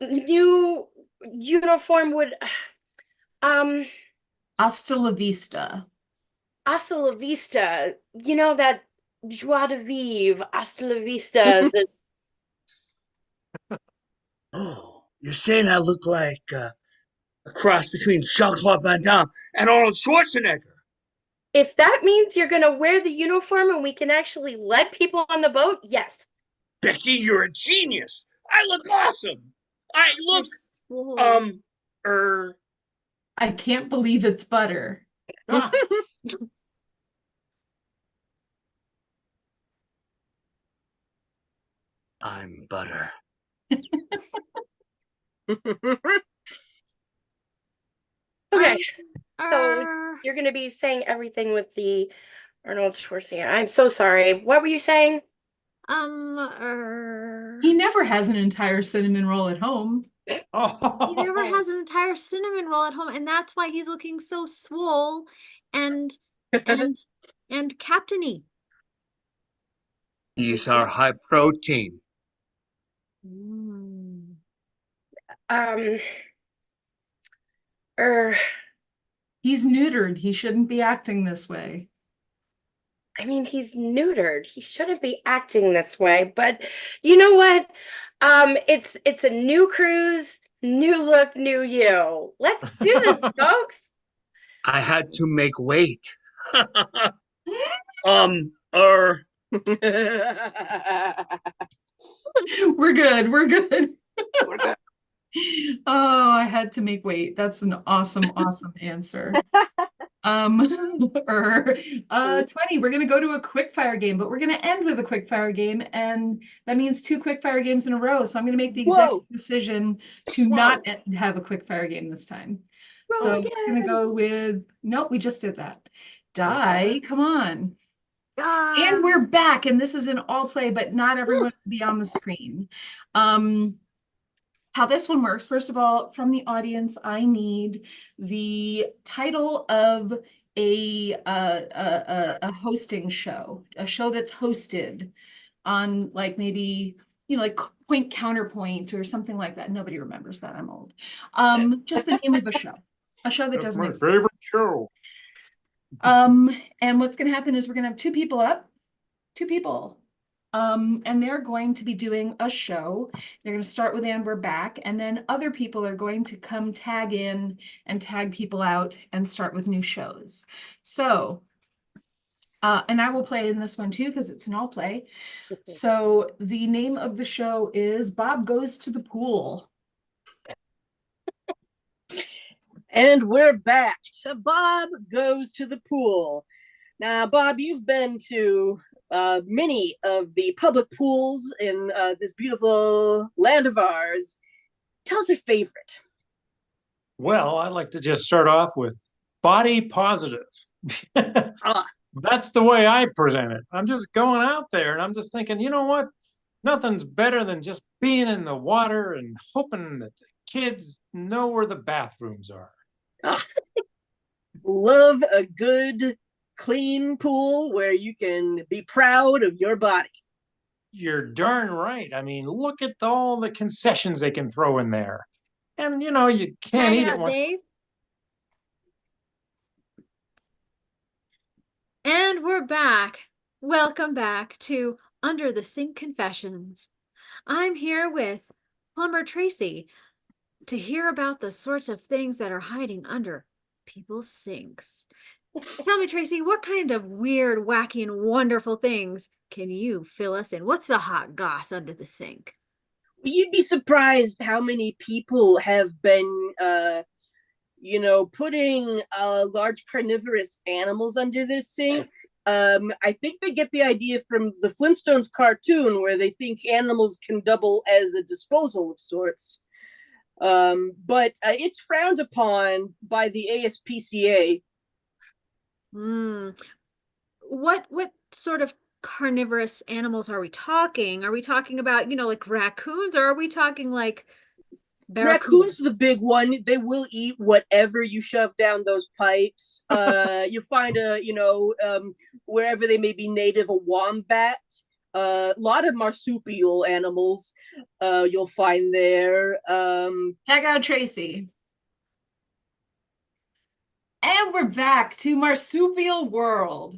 new uniform would Hasta la vista. hasta la vista. You know that joie de vivre, hasta la vista. Oh, you're saying I look like a cross between Jean-Claude Van Damme and Arnold Schwarzenegger? If that means you're gonna wear the uniform and we can actually let people on the boat, yes. Becky, you're a genius. I look awesome. I look, I can't believe it's butter. I'm butter. you're going to be saying everything with the Arnold Schwarzenegger. I'm so sorry. What were you saying? He never has an entire cinnamon roll at home. He never has an entire cinnamon roll at home, and that's why he's looking so swole and and captainy. These are high protein. He's neutered. He shouldn't be acting this way. I mean, he's neutered. He shouldn't be acting this way, but you know what? It's a new cruise, new look, new you. Let's do this, folks. I had to make weight. We're good. We're good. We're good. Oh, I had to make weight. That's an awesome answer. 20, we're gonna go to a quick fire game, but we're gonna end with a quick fire game, and that means 2 quick fire games in a row. So I'm gonna make the executive decision to not have a quick fire game this time. So we're gonna go with, nope, we just did that. Die, come on. And we're back, and this is an all play, but not everyone will be on the screen. How this one works, first of all, from the audience, I need the title of a hosting show, a show that's hosted on, like, maybe, you know, like Point Counterpoint or something like that. Nobody remembers that. I'm old. Just the name of a show that doesn't exist. My favorite show. And what's going to happen is we're going to have 2 people up, 2 people. And they're going to be doing a show. They're going to start with "And We're Back," and then other people are going to come tag in and tag people out and start with new shows. So, and I will play in this one too, because it's an all play. So the name of the show is Bob Goes to the Pool. And we're back to Bob Goes to the Pool. Now, Bob, you've been to many of the public pools in this beautiful land of ours. Tell us your favorite. Well, I'd like to just start off with body positive. That's the way I present it. I'm just going out there and I'm just thinking, you know what? Nothing's better than just being in the water and hoping that the kids know where the bathrooms are. Love a good, clean pool where you can be proud of your body. You're darn right. I mean, look at all the concessions they can throw in there. And, you know, you can't eat it. Dave. And we're back. Welcome back to Under the Sink Confessions. I'm here with Plumber Tracy to hear about the sorts of things that are hiding under people's sinks. Tell me, Tracy, what kind of weird, wacky, and wonderful things can you fill us in? What's the hot goss under the sink? You'd be surprised how many people have been, putting large carnivorous animals under their sink. I think they get the idea from the Flintstones cartoon, where they think animals can double as a disposal of sorts. But it's frowned upon by the ASPCA. What sort of carnivorous animals are we talking? Are we talking about, like raccoons, or are we talking like barracudas? Raccoon's the big one. They will eat whatever you shove down those pipes. You find wherever they may be native, a wombat. A lot of marsupial animals you'll find there. Tag out Tracy. And we're back to Marsupial World.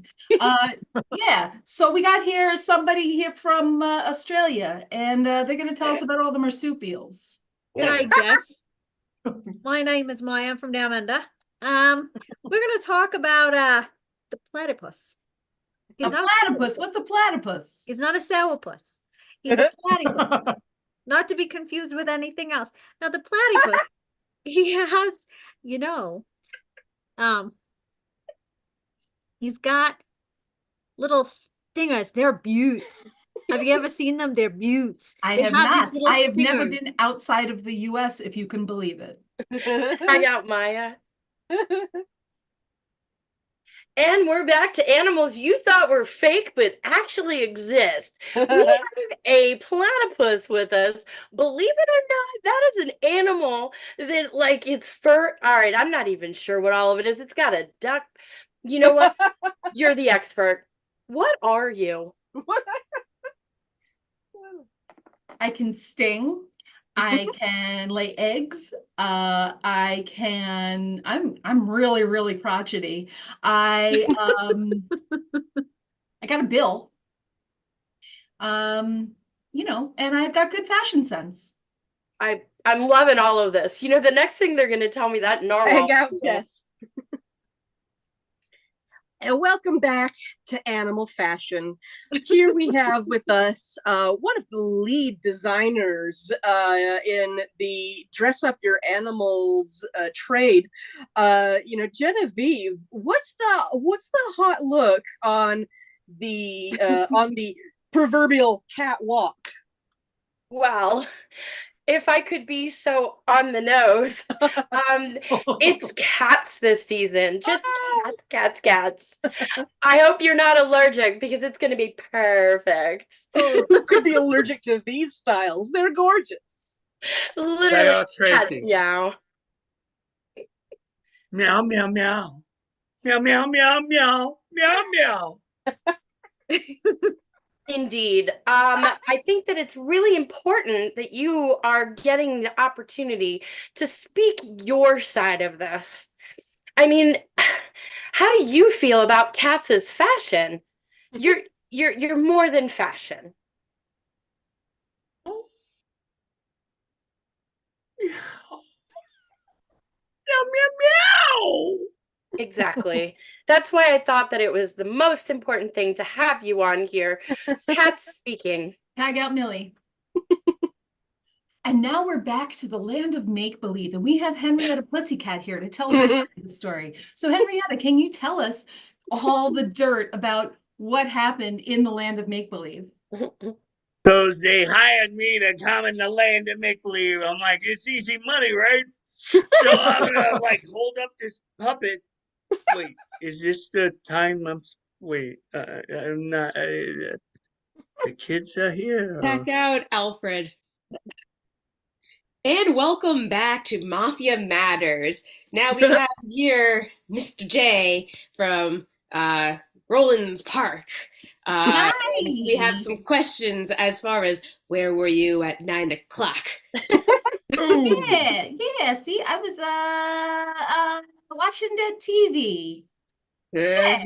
Yeah, so we got here somebody here from Australia, and they're going to tell us about all the marsupials. Can I guess? My name is Maya. I'm from down under. We're going to talk about the platypus. A platypus? What's a platypus? He's not a sourpuss. He's a platypus. Not to be confused with anything else. Now, the platypus, he has, he's got little stingers. They're buttes. Have you ever seen them? They're buttes. I have not. I have never been outside of the US, if you can believe it. Hang out, Maya. And we're back to animals you thought were fake, but actually exist. We have a platypus with us. Believe it or not, that is an animal that, like, its fur. All right, I'm not even sure what all of it is. It's got a duck. You know what? You're the expert. What are you? I can sting. I can lay eggs. I'm really, really crotchety. I got a bill. And I've got good fashion sense. I'm loving all of this. The next thing they're gonna tell me that narwhal. Hang out, Jess. And welcome back to Animal Fashion. Here we have with us one of the lead designers in the dress up your animals trade. Genevieve, what's the hot look on the proverbial catwalk? Well, if I could be so on the nose, it's cats this season. Just cats. I hope you're not allergic because it's going to be perfect. Who could be allergic to these styles? They're gorgeous. Literally, Tracy. Meow. Meow, meow, meow. Meow, meow, meow, meow. Meow, meow. Indeed. I think that it's really important that you are getting the opportunity to speak your side of this. I mean, how do you feel about Katz's fashion? You're more than fashion. Meow, meow, meow. Exactly. That's why I thought that it was the most important thing to have you on here. Cat speaking. Tag out Millie. And now we're back to the land of make-believe, and we have Henrietta Pussycat here to tell her side of the story. So Henrietta, can you tell us all the dirt about what happened in the land of make-believe? So they hired me to come in the land of make-believe. I'm like, it's easy money, right? So I'm gonna hold up this puppet. Wait, is this the time I'm not. The kids are here. Check out Alfred. And welcome back to Mafia Matters. Now we have here Mr. J from Roland's Park. We have some questions as far as where were you at 9 o'clock? Yeah. See, I was watching the TV. Yeah.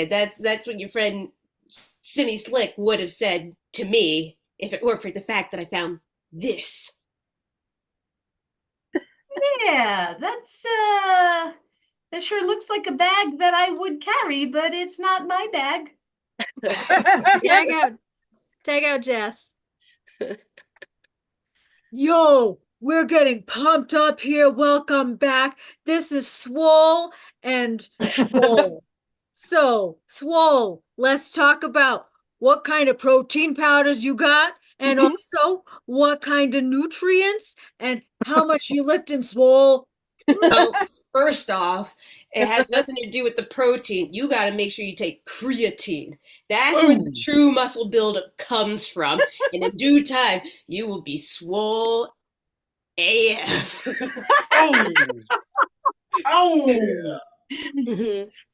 That's what your friend Simmy Slick would have said to me if it weren't for the fact that I found this. Yeah, that sure looks like a bag that I would carry, but it's not my bag. Tag out Jess. Yo, we're getting pumped up here. Welcome back. This is Swole and Swole. So, Swole, let's talk about what kind of protein powders you got, and also what kind of nutrients and how much you lift in Swole. Well, first off, it has nothing to do with the protein. You got to make sure you take creatine. That's where the true muscle buildup comes from. And in due time, you will be swole AF.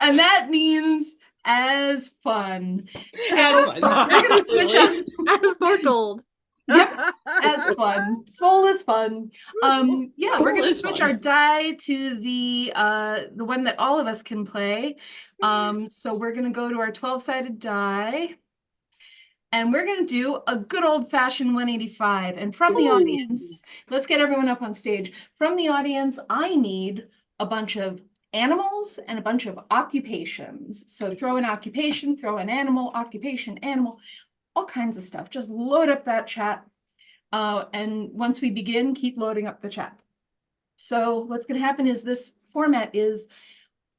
And that means as fun. So As fun. we're going to switch up. As foretold. Yep, as fun. Swole is fun. Yeah, we're going to switch our die to the one that all of us can play. So we're going to go to our 12-sided die. And we're going to do a good old-fashioned 185. And from the audience, let's get everyone up on stage. From the audience, I need a bunch of animals and a bunch of occupations. So throw an occupation, throw an animal, occupation, animal, all kinds of stuff. Just load up that chat. And once we begin, keep loading up the chat. So what's going to happen is this format is,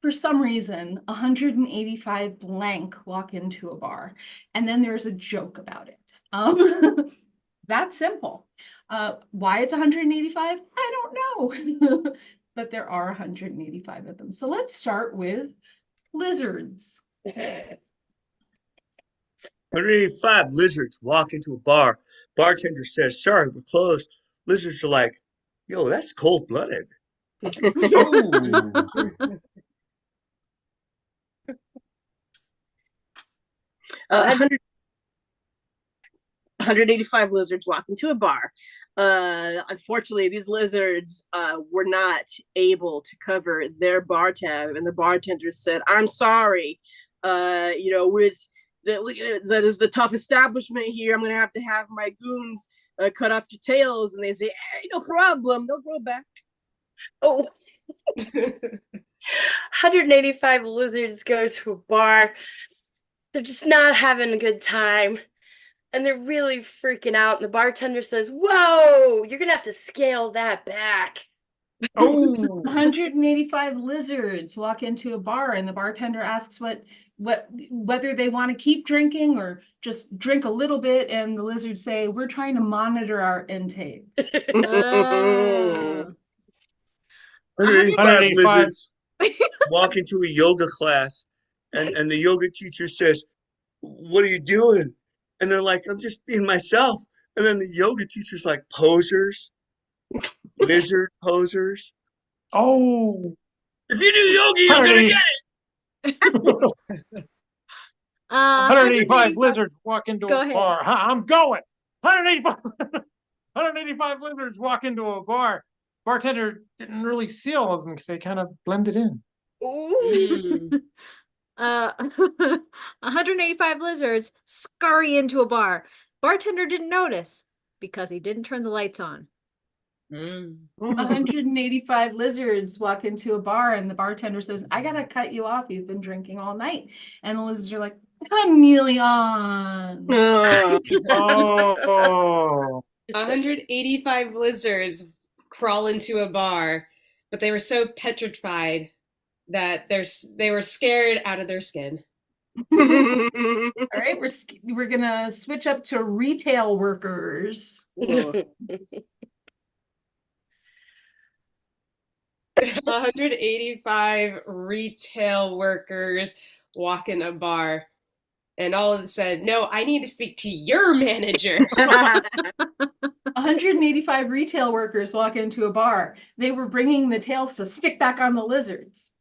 for some reason, 185 blank walk into a bar. And then there's a joke about it. That's simple. Why it's 185? I don't know. But there are 185 of them. So let's start with lizards. 185 lizards walk into a bar. Bartender says, "Sorry, we're closed." Lizards are like, "Yo, that's cold-blooded." Oh. 185 lizards walk into a bar. Unfortunately, these lizards were not able to cover their bar tab, and the bartender said, "I'm sorry. That is the tough establishment here. I'm gonna have to have my goons cut off your tails." And they say, "Hey, no problem. They'll grow back." Oh. 185 lizards go to a bar. They're just not having a good time. And they're really freaking out. And the bartender says, "Whoa, you're going to have to scale that back." Oh. 185 lizards walk into a bar, and the bartender asks whether they want to keep drinking or just drink a little bit, and the lizards say, "We're trying to monitor our intake." 185 lizards walk into a yoga class, and the yoga teacher says, "What are you doing?" And they're like, "I'm just being myself." And then the yoga teacher's like, "Posers, lizard posers. Oh. If you do yoga, you're gonna get it." 185 lizards walk into Go a ahead. bar. I'm going. 185, 185 lizards walk into a bar. Bartender didn't really see all of them because they kind of blended in. Ooh. 185 lizards scurry into a bar. Bartender didn't notice because he didn't turn the lights on. 185 lizards walk into a bar, and the bartender says, "I gotta cut you off. You've been drinking all night." And the lizards are like, "Chameleon." Oh. 185 lizards crawl into a bar, but they were so petrified that they were scared out of their skin. All right, we're gonna switch up to retail workers. 185 retail workers walk in a bar, and all of them said, "No, I need to speak to your manager." 185 retail workers walk into a bar. They were bringing the tails to stick back on the lizards.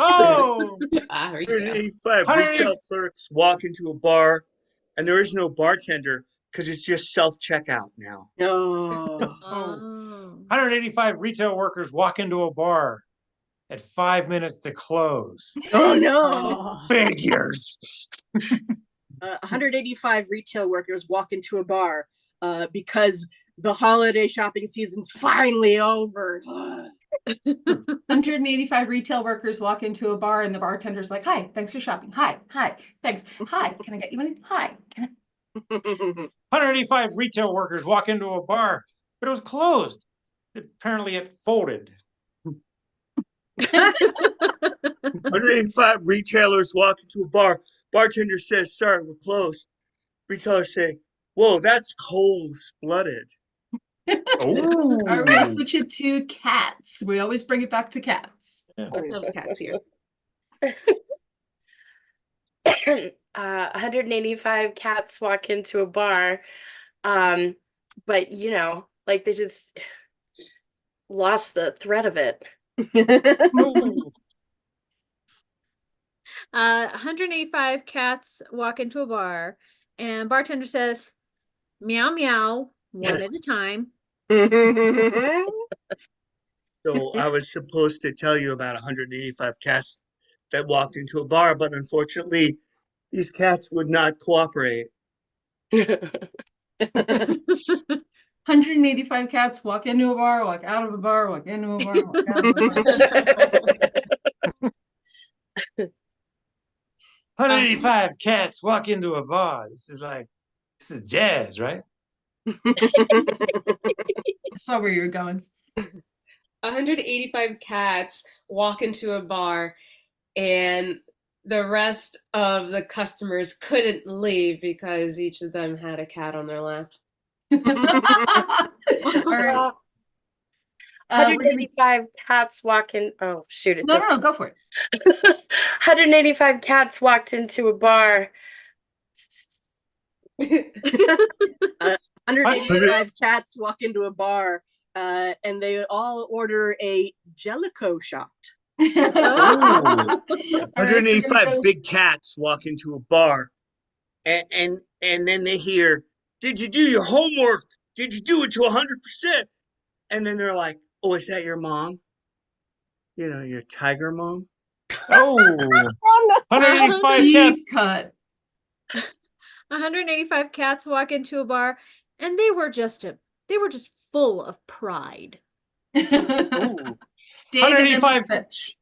Oh. Retail. 185 retail clerks walk into a bar, and there is no bartender because it's just self-checkout now. Oh. 185 retail workers walk into a bar at 5 minutes to close. Oh no. Figures. 185 retail workers walk into a bar because the holiday shopping season's finally over. 185 retail workers walk into a bar, and the bartender's like, "Hi, thanks for shopping. Hi, thanks. Hi, can I get you anything? Hi, can I?" 185 retail workers walk into a bar, but it was closed. Apparently it folded. 185 retailers walk into a bar. Bartender says, "Sorry, we're closed." Retailers say, "Whoa, that's cold-blooded." All right, we're gonna switch it to cats. We always bring it back to cats. I love cats here. 185 cats walk into a bar, but like they just lost the thread of it. 185 cats walk into a bar, and bartender says, "Meow meow, one at a time." So I was supposed to tell you about 185 cats that walked into a bar, but unfortunately, these cats would not cooperate. 185 cats walk into a bar, walk out of a bar, walk into a bar, walk out of a bar. 185 cats walk into a bar. This is jazz, right? I saw where you were going. 185 cats walk into a bar, and the rest of the customers couldn't leave because each of them had a cat on their lap. All right. We're gonna... 185 cats walk in. Oh, shoot. It No, just... no, go for it. 185 cats walked into a bar. 185 cats walk into a bar and they all order a Jellicoe shot. 185 big cats walk into a bar and then they hear, "Did you do your homework? Did you do it to 100%?" And then they're like, "Oh, is that your mom? You know, your tiger mom?" Oh, 185 Deep cats. cut. 185 cats walk into a bar, and they were just full of pride. David 185 Fitch.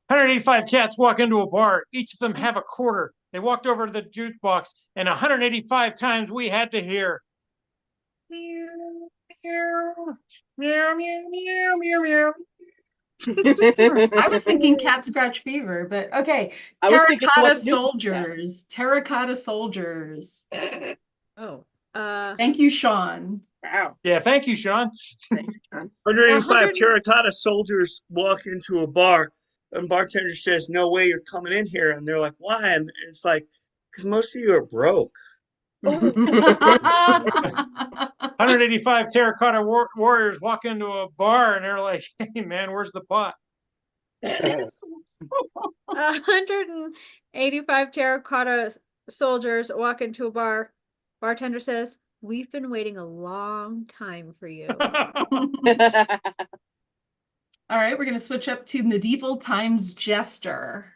185 cats walk into a bar. Each of them have a quarter. They walked over to the jukebox, and 185 times we had to hear, meow, meow, meow, meow, meow, meow. I was thinking cat scratch fever, but okay. Terracotta soldiers. Terracotta soldiers. Oh. Thank you, Sean. Wow. Yeah, thank you, Sean. Thanks, John. 185 terracotta soldiers walk into a bar, and bartender says, "No way you're coming in here." And they're like, "Why?" And it's like, "Because most of you are broke." 185 terracotta warriors walk into a bar, and they're like, "Hey, man, where's the pot?" 185 terracotta soldiers walk into a bar. Bartender says, "We've been waiting a long time for you." All right, we're going to switch up to medieval times jester.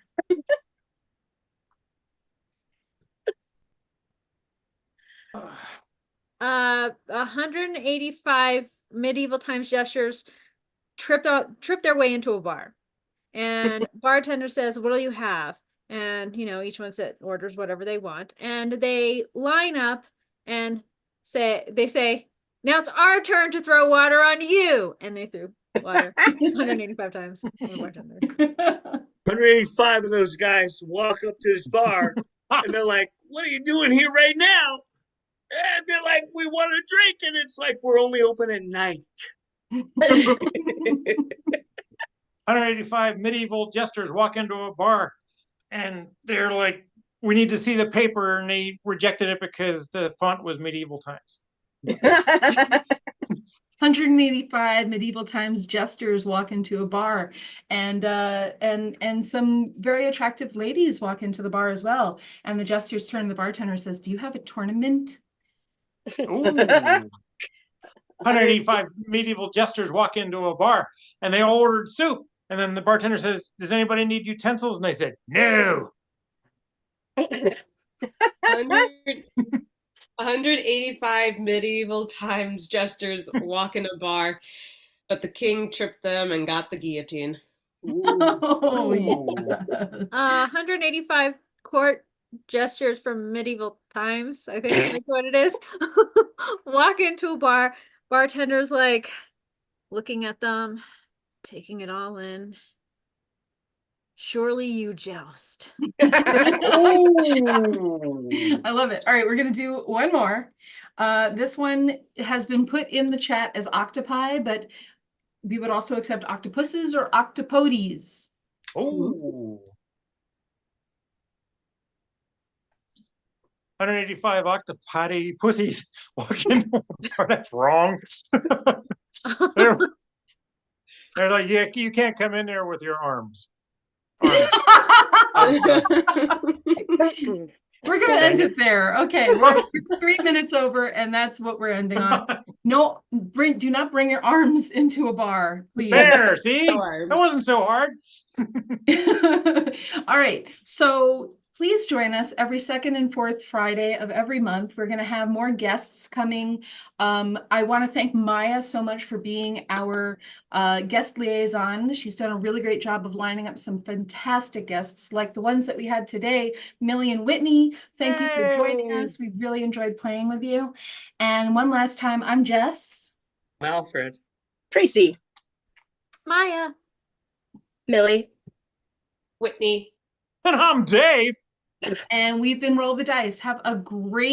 185 medieval times jesters tripped their way into a bar, and bartender says, "What'll you have?" And each one orders whatever they want, and they line up and say, "Now it's our turn to throw water on you," and they threw water 185 times on the bartender. 185 of those guys walk up to this bar, and they're like, "What are you doing here right now?" And they're like, "We want a drink," and it's like, "We're only open at night." 185 medieval jesters walk into a bar, and they're like, "We need to see the paper," and they rejected it because the font was medieval times. 185 medieval times jesters walk into a bar, and some very attractive ladies walk into the bar as well. And the jesters turn to the bartender and says, "Do you have a tournament?" Ooh. 185 medieval jesters walk into a bar, and they all ordered soup. And then the bartender says, "Does anybody need utensils?" And they said, "No." 185 medieval times jesters walk in a bar, but the king tripped them and got the guillotine. Oh, yes. 185 court gestures from medieval times, I think that's what it is. Walk into a bar, bartender's like looking at them, taking it all in. "Surely you joust." I love it. All right, we're going to do one more. This one has been put in the chat as octopi, but we would also accept octopuses or octopodes. Oh. 185 octopi pussies walk into a bar. That's wrong. they're like, "Yeah, you can't come in there with your arms." We're gonna end it there. Okay, we're 3 minutes over, and that's what we're ending on. No, do not bring your arms into a bar, please. There, see? That wasn't so hard. All right, so please join us every second and fourth Friday of every month. We're going to have more guests coming. I want to thank Maya so much for being our guest liaison. She's done a really great job of lining up some fantastic guests like the ones that we had today, Millie and Whitney. Thank you for joining us. We've really enjoyed playing with you. And one last time, I'm Jess. Alfred. Tracy. Maya. Millie. Whitney. And I'm Dave. And we've been Roll the Dice. Have a great